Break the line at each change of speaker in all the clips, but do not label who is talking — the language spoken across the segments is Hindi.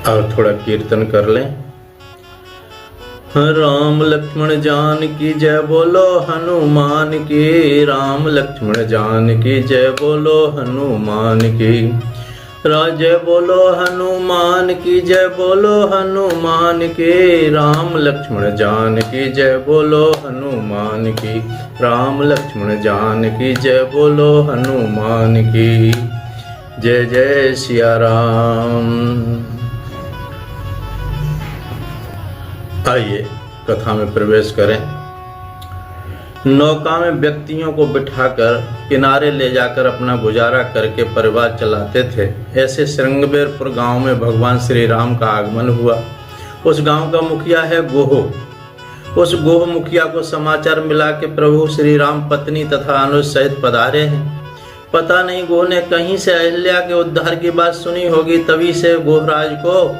और थोड़ा कीर्तन कर लें। राम लक्ष्मण जान की जय बोलो हनुमान की, राम लक्ष्मण जान की जय बोलो हनुमान की, जय बोलो हनुमान की जय बोलो हनुमान की, राम लक्ष्मण जान की जय बोलो हनुमान की, राम लक्ष्मण जान की जय बोलो हनुमान की। जय जय सिया राम। आइए कथा में प्रवेश करें। नौका में व्यक्तियों को बिठाकर किनारे ले जाकर अपना गुजारा करके परिवार चलाते थे। ऐसे श्रृंगबेरपुर गांव में भगवान श्री राम का आगमन हुआ। उस गांव का मुखिया है गोह। उस गोह मुखिया को समाचार मिला कि प्रभु श्री राम पत्नी तथा अनुज सहित पधारे हैं। पता नहीं गोह ने कहीं से अहिल्या के उद्धार की बात सुनी होगी। तभी से गोहराज को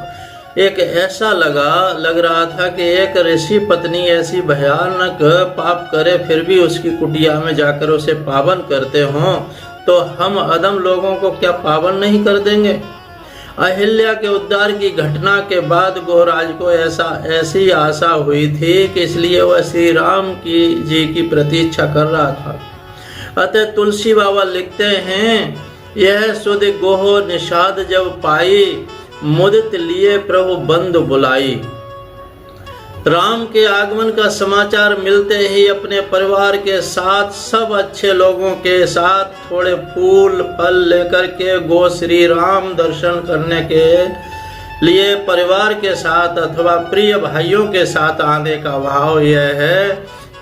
एक ऐसा लग रहा था कि एक ऋषि पत्नी ऐसी भयानक पाप करे फिर भी उसकी कुटिया में जाकर उसे पावन करते हों, तो हम अदम लोगों को क्या पावन नहीं कर देंगे। अहिल्या के उद्धार की घटना के बाद गोहराज को ऐसी आशा हुई थी कि इसलिए वह श्री राम जी की प्रतीक्षा कर रहा था। अतः तुलसी बाबा लिखते हैं, यह सुध गोह निषाद जब पाई, मुदित लिए प्रभु बंधु बुलाई। राम के आगमन का समाचार मिलते ही अपने परिवार के साथ सब अच्छे लोगों के साथ थोड़े फूल फल लेकर के गो श्री राम दर्शन करने के लिए परिवार के साथ अथवा प्रिय भाइयों के साथ आने का भाव यह है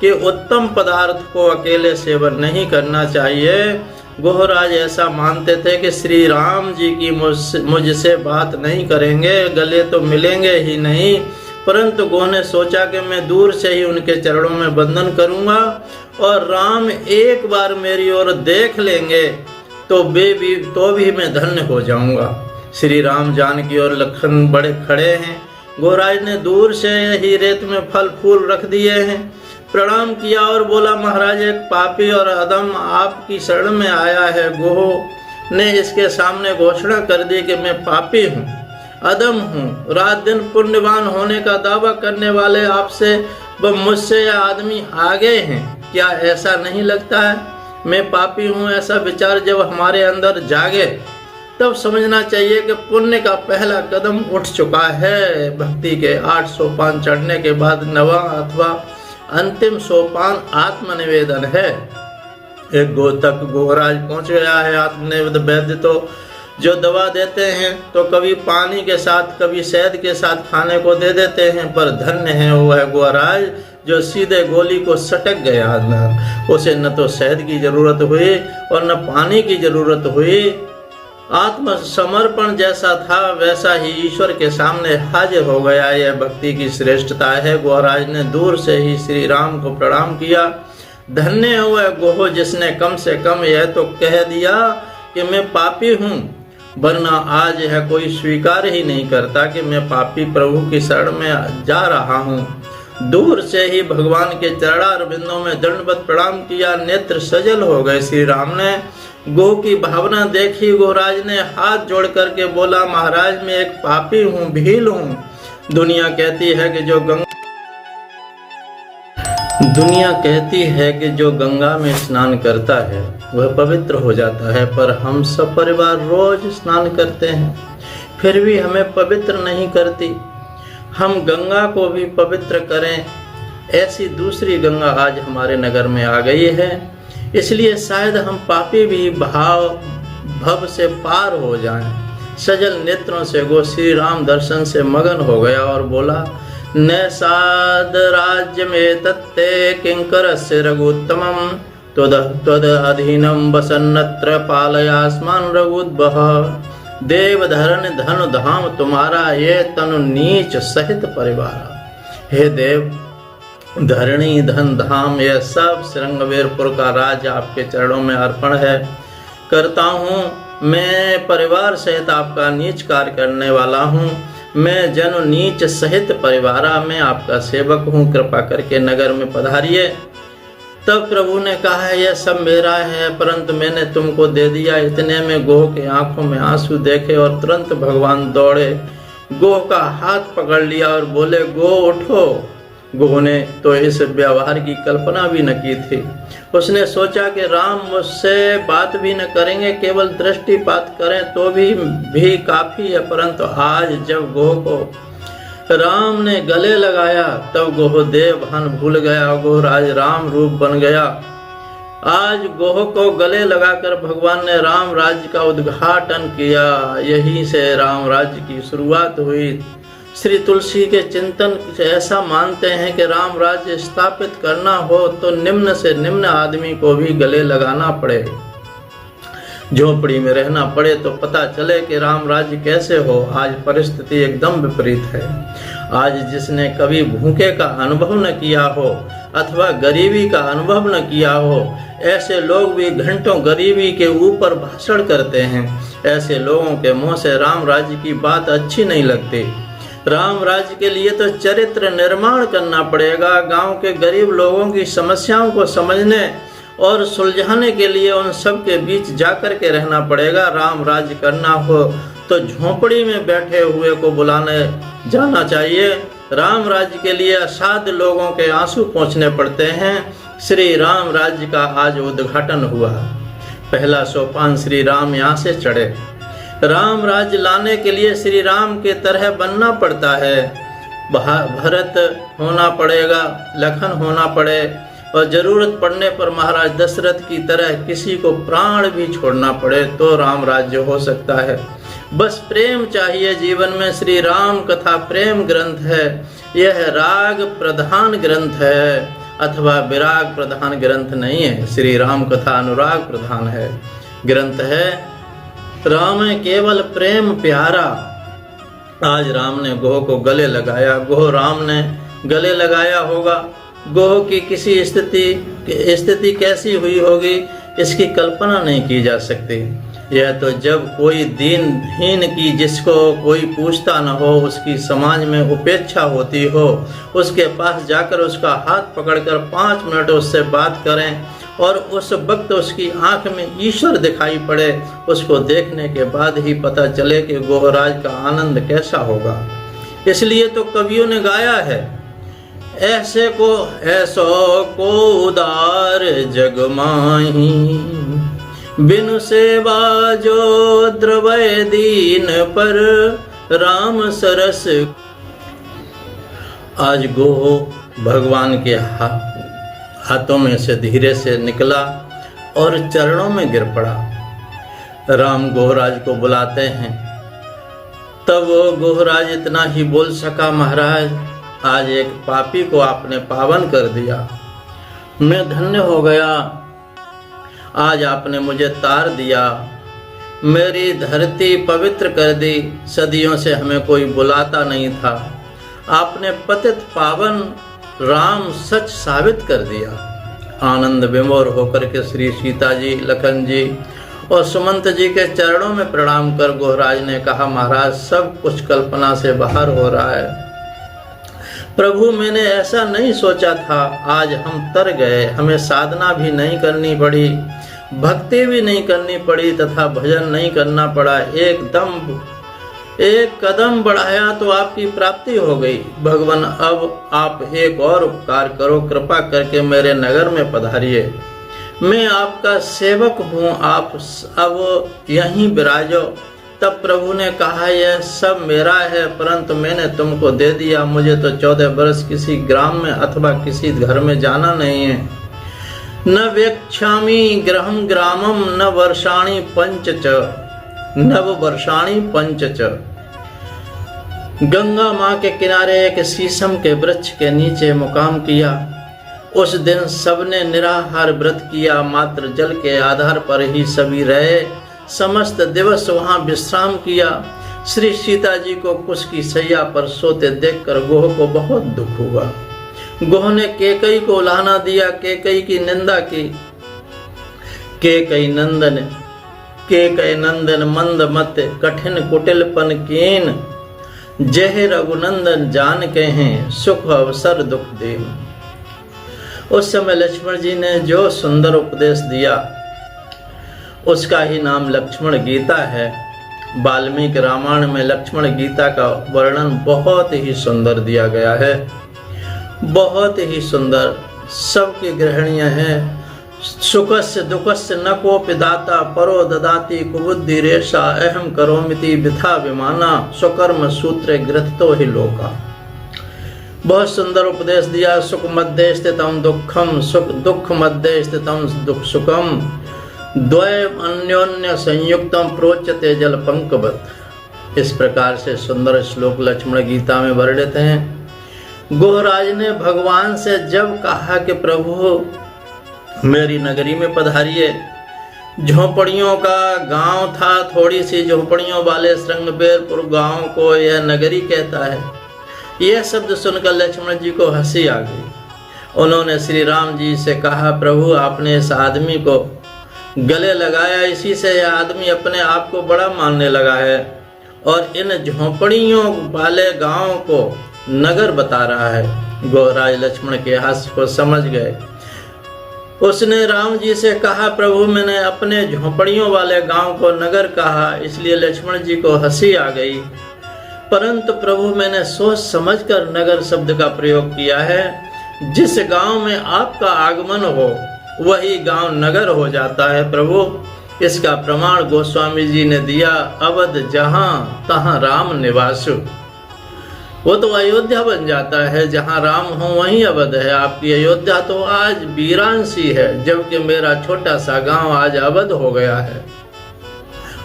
कि उत्तम पदार्थ को अकेले सेवन नहीं करना चाहिए। गोहराज ऐसा मानते थे कि श्री राम जी की मुझसे बात नहीं करेंगे, गले तो मिलेंगे ही नहीं, परंतु गोह ने सोचा कि मैं दूर से ही उनके चरणों में वंदन करूंगा और राम एक बार मेरी ओर देख लेंगे तो भी मैं धन्य हो जाऊंगा। श्री राम जानकी और लखन बड़े खड़े हैं। गोहराज ने दूर से ही रेत में फल फूल रख दिए हैं, प्रणाम किया और बोला, महाराज एक पापी और अधम आपकी शरण में आया है। गोह ने इसके सामने घोषणा कर दी कि मैं पापी हूँ, अधम हूँ, रात दिन पुण्यवान होने का दावा करने वाले आपसे व मुझसे यह आदमी आगे हैं। क्या ऐसा नहीं लगता है मैं पापी हूँ? ऐसा विचार जब हमारे अंदर जागे तब समझना चाहिए कि पुण्य का पहला कदम उठ चुका है। भक्ति के 8 सोपान चढ़ने के बाद 9वां अथवा अंतिम सोपान आत्मनिवेदन है। एक गो तक गोहराज पहुंच गया है। आत्मनिवेदन वैद्य तो जो दवा देते हैं तो कभी पानी के साथ कभी शहद के साथ खाने को दे देते हैं, पर धन्य है वह गोहराज जो सीधे गोली को सटक गया। उसे न तो शहद की जरूरत हुई और न पानी की जरूरत हुई। आत्मसमर्पण जैसा था वैसा ही ईश्वर के सामने हाजिर हो गया। यह भक्ति की श्रेष्ठता है। गोहराज ने दूर से ही श्री राम को प्रणाम किया। धन्य हुआ गोह जिसने कम से कम यह तो कह दिया कि मैं पापी हूँ, वरना आज यह कोई स्वीकार ही नहीं करता कि मैं पापी प्रभु की शरण में जा रहा हूँ। दूर से ही भगवान के चरणारविंदों में दंडवत प्रणाम किया। नेत्र सजल हो गए। श्री राम ने गोह की भावना देखी। गोहराज ने हाथ जोड़ करके बोला, महाराज मैं एक पापी हूँ, भील हूँ। दुनिया कहती है कि जो गंगा में स्नान करता है वह पवित्र हो जाता है, पर हम सब परिवार रोज स्नान करते हैं फिर भी हमें पवित्र नहीं करती। हम गंगा को भी पवित्र करें, ऐसी दूसरी गंगा आज हमारे नगर में आ गई है। इसलिए शायद हम पापी भी भव से पार हो जाएं। सजल नेत्रों से गो श्री राम दर्शन से मगन हो गया और बोला, न साध राज्य में तत्ते किंकर से रघुत्तमम त्वद अधीनम वसन्नत्र पालयास्मान रघुद्भः। देव धरण धन धाम तुम्हारा, ये तनु नीच सहित परिवार। हे देव, धरणी धन धाम यह सब श्रृंगबेरपुर का राज आपके चरणों में अर्पण है करता हूँ। मैं परिवार सहित आपका नीच कार्य करने वाला हूँ। मैं जन नीच सहित परिवारा में आपका सेवक हूँ, कृपा करके नगर में पधारिए। तब प्रभु ने कहा, यह सब मेरा है, परंतु मैंने तुमको दे दिया। इतने में गोह के आंखों में आंसू देखे और तुरंत भगवान दौड़े गोह का हाथ पकड़ लिया और बोले, गोह उठो। गोह ने तो इस व्यवहार की कल्पना भी न की थी। उसने सोचा कि राम मुझसे बात भी न करेंगे, केवल दृष्टिपात करें तो भी काफी है। परंतु आज जब गोह को राम ने गले लगाया तब गोह देव भान भूल गया। गोह आज राम रूप बन गया। आज गोह को गले लगाकर भगवान ने राम राज्य का उद्घाटन किया। यहीं से राम राज्य की शुरुआत हुई। श्री तुलसी के चिंतन से ऐसा मानते हैं कि राम राज्य स्थापित करना हो तो निम्न से निम्न आदमी को भी गले लगाना पड़े, झोपड़ी में रहना पड़े तो पता चले कि राम राज्य कैसे हो। आज परिस्थिति एकदम विपरीत है। आज जिसने कभी भूखे का अनुभव न किया हो अथवा गरीबी का अनुभव न किया हो, ऐसे लोग भी घंटों गरीबी के ऊपर भाषण करते हैं। ऐसे लोगों के मुंह से राम राज्य की बात अच्छी नहीं लगती। राम राज्य के लिए तो चरित्र निर्माण करना पड़ेगा। गांव के गरीब लोगों की समस्याओं को समझने और सुलझाने के लिए उन सब के बीच जाकर के रहना पड़ेगा। राम राज्य करना हो तो झोपड़ी में बैठे हुए को बुलाने जाना चाहिए। राम राज्य के लिए असाध्य लोगों के आंसू पोंछने पड़ते हैं। श्री राम राज्य का आज उद्घाटन हुआ। पहला सोपान श्री राम यहाँ से चढ़े। राम राज्य लाने के लिए श्री राम के तरह बनना पड़ता है। भरत होना पड़ेगा, लखन होना पड़े और जरूरत पड़ने पर महाराज दशरथ की तरह किसी को प्राण भी छोड़ना पड़े तो राम राज्य हो सकता है। बस प्रेम चाहिए जीवन में। श्री राम कथा प्रेम ग्रंथ है। यह राग प्रधान ग्रंथ है अथवा विराग प्रधान ग्रंथ नहीं है। श्री राम कथा अनुराग प्रधान है ग्रंथ है। राम है केवल प्रेम प्यारा। आज राम ने गोह को गले लगाया। गोह राम ने गले लगाया होगा। गोह की किसी स्थिति कैसी हुई होगी इसकी कल्पना नहीं की जा सकती। यह तो जब कोई दीनहीन की जिसको कोई पूछता न हो, उसकी समाज में उपेक्षा होती हो, उसके पास जाकर उसका हाथ पकड़कर 5 मिनट उससे बात करें और उस वक्त उसकी आंख में ईश्वर दिखाई पड़े, उसको देखने के बाद ही पता चले कि गोहराज का आनंद कैसा होगा। इसलिए तो कवियों ने गाया है, ऐसे को उदार जग माही, बिनु सेवा जो द्रवय दीन पर राम सरस। आज गोह भगवान के हाथों में से धीरे से निकला और चरणों में गिर पड़ा। राम गोहराज को बुलाते हैं। तब वो गोहराज इतना ही बोल सका, महाराज आज एक पापी को आपने पावन कर दिया, मैं धन्य हो गया। आज आपने मुझे तार दिया, मेरी धरती पवित्र कर दी। सदियों से हमें कोई बुलाता नहीं था, आपने पतित पावन राम सच साबित कर दिया। आनंद विमोर होकर के श्री सीता जी, लखन जी और सुमंत जी के चरणों में प्रणाम कर गोहराज ने कहा, महाराज सब कुछ कल्पना से बाहर हो रहा है। प्रभु मैंने ऐसा नहीं सोचा था। आज हम तर गए, हमें साधना भी नहीं करनी पड़ी, भक्ति भी नहीं करनी पड़ी तथा भजन नहीं करना पड़ा। एक कदम बढ़ाया तो आपकी प्राप्ति हो गई। भगवान अब आप एक और उपकार करो, कृपा करके मेरे नगर में पधारिए। मैं आपका सेवक हूँ, आप अब यहीं विराजो। तब प्रभु ने कहा, यह सब मेरा है परंतु मैंने तुमको दे दिया। मुझे तो 14 वर्ष किसी ग्राम में अथवा किसी घर में जाना नहीं है। न वेक्षामि गृहं ग्रामम न वर्षाणि पंच च, नव वर्षाणि पंच च। गंगा माँ के किनारे एक शीशम के वृक्ष के नीचे मुकाम किया। उस दिन सबने निराहार व्रत किया, मात्र जल के आधार पर ही सभी रहे। समस्त दिवस वहां विश्राम किया। श्री सीता जी को कुश की सैया पर सोते देखकर गोह को बहुत दुख हुआ। गोह ने केकई को उलाहना दिया, केकई की निंदा की। केकई नंदन मंद मत, कठिन कुटिलपन कीन। जय रघुनंदन जान के हैं, सुख अवसर दुख देन। उस समय लक्ष्मण जी ने जो सुंदर उपदेश दिया उसका ही नाम लक्ष्मण गीता है। वाल्मीकि रामायण में लक्ष्मण गीता का वर्णन बहुत ही सुंदर दिया गया है, बहुत ही सुंदर, सबके ग्रहणीय है। सुखस्य दुखस्य न कोपि दाता परो ददाति कुबुद्धि रेशा अहम करोमिति विथा विमाना स्वकर्म सूत्रे ग्रथितो ही लोका। बहुत सुंदर उपदेश दिया। सुख मध्य स्थितम दुखम सुख दुख मध्य स्थितम दुख सुखम द्वयम अन्योन्य संयुक्तम प्रोच्यते जल पंकवत। इस प्रकार से सुंदर श्लोक लक्ष्मण गीता में वर्णित हैं। गोहराज ने भगवान से जब कहा कि प्रभु मेरी नगरी में पधारिए, झोपड़ियों का गांव था, थोड़ी सी झोपड़ियों वाले श्रृंगबेरपुर गांव को यह नगरी कहता है। यह शब्द सुनकर लक्ष्मण जी को हंसी आ गई। उन्होंने श्री राम जी से कहा, प्रभु आपने इस आदमी को गले लगाया, इसी से यह आदमी अपने आप को बड़ा मानने लगा है और इन झोपड़ियों वाले गांव को नगर बता रहा है। गोहराज लक्ष्मण के हास्य को समझ गए। उसने राम जी से कहा, प्रभु मैंने अपने झोपड़ियों वाले गांव को नगर कहा, इसलिए लक्ष्मण जी को हंसी आ गई। परंतु प्रभु मैंने सोच समझकर नगर शब्द का प्रयोग किया है। जिस गांव में आपका आगमन हो वही गांव नगर हो जाता है प्रभु। इसका प्रमाण गोस्वामी जी ने दिया, अवध जहां तहां राम निवासु। वो तो अयोध्या बन जाता है, जहाँ राम हो वहीं अवध है। आपकी अयोध्या तो आज वीरान सी है, जबकि मेरा छोटा सा गांव आज अवध हो गया है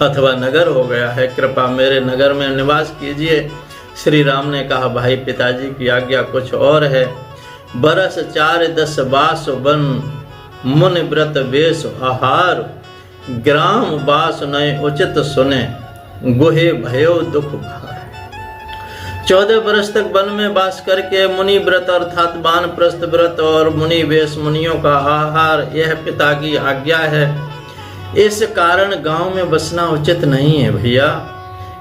अथवा नगर हो गया है। कृपा मेरे नगर में निवास कीजिए। श्री राम ने कहा, भाई पिताजी की आज्ञा कुछ और है। बरस 4-10 बास बन मुनि व्रत वेश आहार, ग्राम बास नय उचित सुने गुहे भयो दुख भार। 14 वर्ष तक वन में वास करके मुनि व्रत अर्थात वानप्रस्थ व्रत और मुनि वेश मुनियों का आहार, यह पिता की आज्ञा है। इस कारण गांव में बसना उचित नहीं है भैया।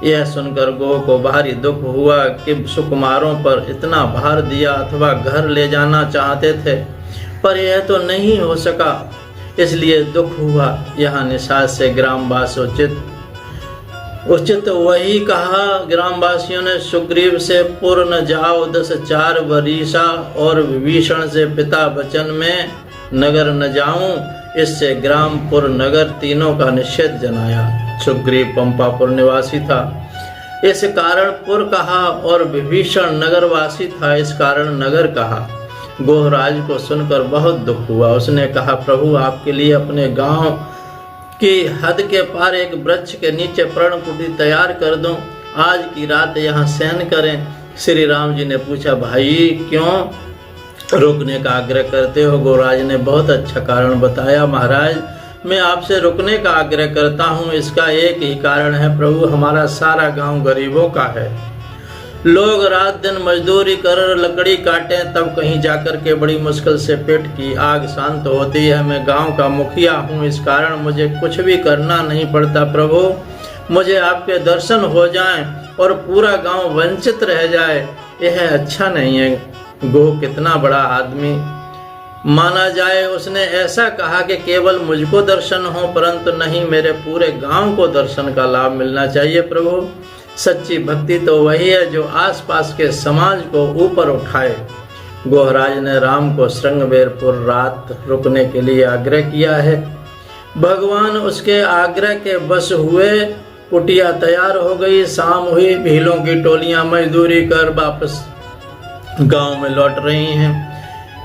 यह सुनकर गो को भारी दुख हुआ कि सुकुमारों पर इतना भार दिया अथवा घर ले जाना चाहते थे, पर यह तो नहीं हो सका, इसलिए दुख हुआ। यहाँ निषाद से ग्रामवास उचित वही कहा। ग्रामवासियों ने सुग्रीव से पुर न जाओ 10-4 वरीसा और विभीषण से पिता वचन में नगर न जाऊं, इससे ग्रामपुर नगर तीनों का निषेध जनाया। सुग्रीव पंपापुर निवासी था, इस कारण पुर कहा, और विभीषण नगरवासी था, इस कारण नगर कहा। गोहराज को सुनकर बहुत दुख हुआ। उसने कहा, प्रभु आपके लिए अपने गांव की हद के पार एक वृक्ष के नीचे पर्णकुटी तैयार कर दूं, आज की रात यहाँ शयन करें। श्री राम जी ने पूछा, भाई क्यों रुकने का आग्रह करते हो? गोहराज ने बहुत अच्छा कारण बताया। महाराज मैं आपसे रुकने का आग्रह करता हूँ, इसका एक ही कारण है प्रभु, हमारा सारा गांव गरीबों का है। लोग रात दिन मजदूरी कर लकड़ी काटें, तब कहीं जाकर के बड़ी मुश्किल से पेट की आग शांत होती है। मैं गांव का मुखिया हूँ, इस कारण मुझे कुछ भी करना नहीं पड़ता। प्रभु मुझे आपके दर्शन हो जाएं और पूरा गांव वंचित रह जाए, यह अच्छा नहीं है। गो कितना बड़ा आदमी माना जाए। उसने ऐसा कहा कि केवल मुझको दर्शन हो, परंतु नहीं, मेरे पूरे गांव को दर्शन का लाभ मिलना चाहिए। प्रभु सच्ची भक्ति तो वही है जो आसपास के समाज को ऊपर उठाए। गोहराज ने राम को श्रृंगबेरपुर रात रुकने के लिए आग्रह किया है। भगवान उसके आग्रह के बस हुए। कुटिया तैयार हो गई, शाम हुई, भीलों की टोलियां मजदूरी कर वापस गांव में लौट रही हैं।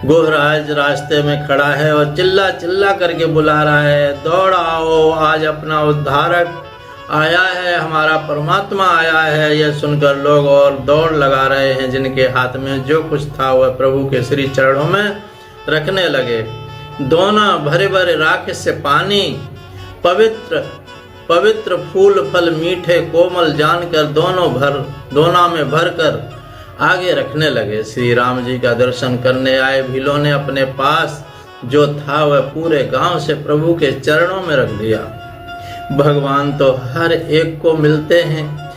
गोहराज रास्ते में खड़ा है और चिल्ला चिल्ला करके बुला रहा है, दौड़ आओ, आज अपना उद्धारक आया है, हमारा परमात्मा आया है। यह सुनकर लोग और दौड़ लगा रहे हैं, जिनके हाथ में जो कुछ था वह प्रभु के श्री चरणों में रखने लगे। दोना भरे भरे राख से पानी, पवित्र पवित्र फूल फल मीठे कोमल जानकर दोना में भरकर आगे रखने लगे। श्री राम जी का दर्शन करने आए भीलों ने अपने पास जो था वह पूरे गांव से प्रभु के चरणों में रख दिया। भगवान तो हर एक को मिलते हैं,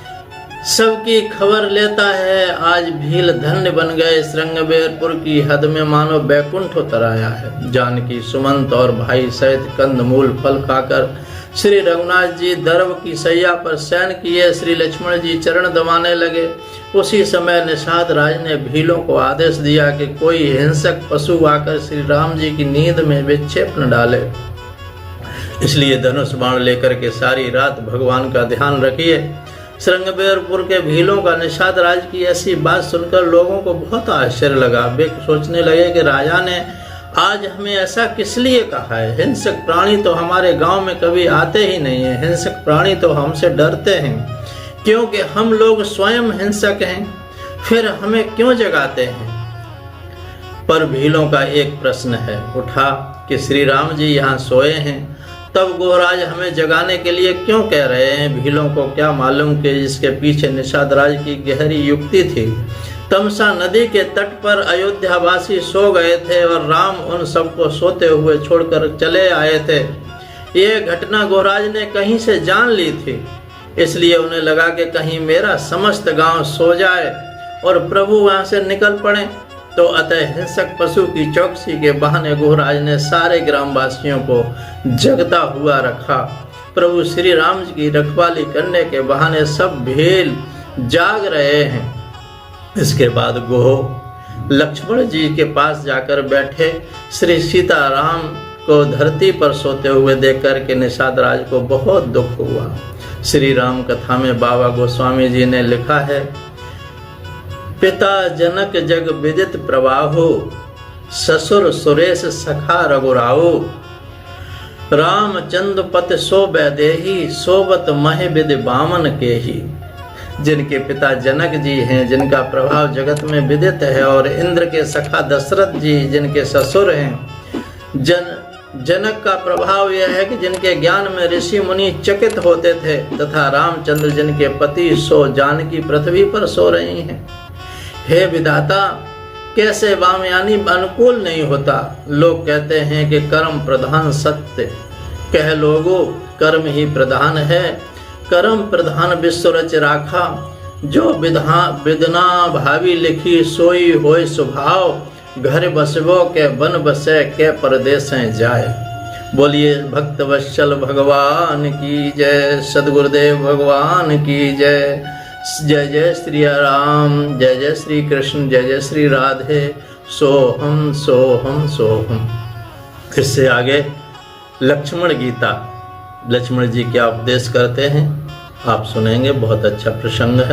सबकी खबर लेता है। आज भील धन्य बन गए, श्रृंगबेरपुर की हद में मानो बैकुंठ उतर आया है। जानकी सुमंत और भाई सहित कंद मूल फल खाकर श्री रघुनाथ जी दर्भ की सैया पर शयन किए। श्री लक्ष्मण जी चरण दबाने लगे। उसी समय निषाद राज ने भीलों को आदेश दिया कि कोई हिंसक पशु आकर श्री राम जी की नींद में विक्षेप न डाले, इसलिए धनुष बाण लेकर के सारी रात भगवान का ध्यान रखिए। श्रृंगबेरपुर के भीलों का निषाद राज की ऐसी बात सुनकर लोगों को बहुत आश्चर्य लगा। वे सोचने लगे कि राजा ने आज हमें ऐसा किस लिए कहा है। हिंसक प्राणी तो हमारे गांव में कभी आते ही नहीं है। हिंसक प्राणी तो हमसे डरते हैं, क्योंकि हम लोग स्वयं हिंसक हैं, फिर हमें क्यों जगाते हैं। पर भीलों का एक प्रश्न है उठा कि श्री राम जी यहाँ सोए हैं, तब गोहराज हमें जगाने के लिए क्यों कह रहे हैं। भीलों को क्या मालूम कि इसके पीछे निषाद राज की गहरी युक्ति थी। तमसा नदी के तट पर अयोध्यावासी सो गए थे और राम उन सबको सोते हुए छोड़कर चले आए थे। ये घटना गोहराज ने कहीं से जान ली थी, इसलिए उन्हें लगा कि कहीं मेरा समस्त गांव सो जाए और प्रभु वहां से निकल पड़े। तो अतः हिंसक पशु की चौकसी के बहाने गोहराज ने सारे ग्रामवासियों को जगता हुआ रखा। प्रभु श्री राम जी की रखवाली करने के बहाने सब भील जाग रहे हैं। इसके बाद गोह लक्ष्मण जी के पास जाकर बैठे। श्री सीताराम को धरती पर सोते हुए देखकर के निषाद राज को बहुत दुख हुआ। श्री राम कथा में बाबा गोस्वामी जी ने लिखा है, पिता जनक जग विदित प्रवाहो, ससुर सुरेश सखा रघुराओ, रामचंद्र पत सो वैदेही, सोबत मह विद बामन के ही। जिनके पिता जनक जी हैं, जिनका प्रभाव जगत में विदित है, और इंद्र के सखा दशरथ जी जिनके ससुर हैं। जनक का प्रभाव यह है कि जिनके ज्ञान में ऋषि मुनि चकित होते थे, तथा रामचंद्र जिनके पति सो जानकी पृथ्वी पर सो रही हैं। हे विधाता, कैसे वामयानी अनुकूल नहीं होता। लोग कहते हैं कि कर्म प्रधान सत्य, कह लोगो कर्म ही प्रधान है। कर्म प्रधान विश्व रच राखा, जो विदना भावी लिखी सोई होय स्वभाव। घर बसबो के बन बसे के परदेस जाए। बोलिए भक्त वत्सल भगवान की जय, सदगुरुदेव भगवान की जय। जय जय श्री राम, जय जय श्री कृष्ण, जय जय श्री राधे। सोहम सोहम सोहम। इससे आगे लक्ष्मण गीता, लक्ष्मण जी क्या उपदेश करते हैं आप सुनेंगे। बहुत अच्छा प्रसंग है।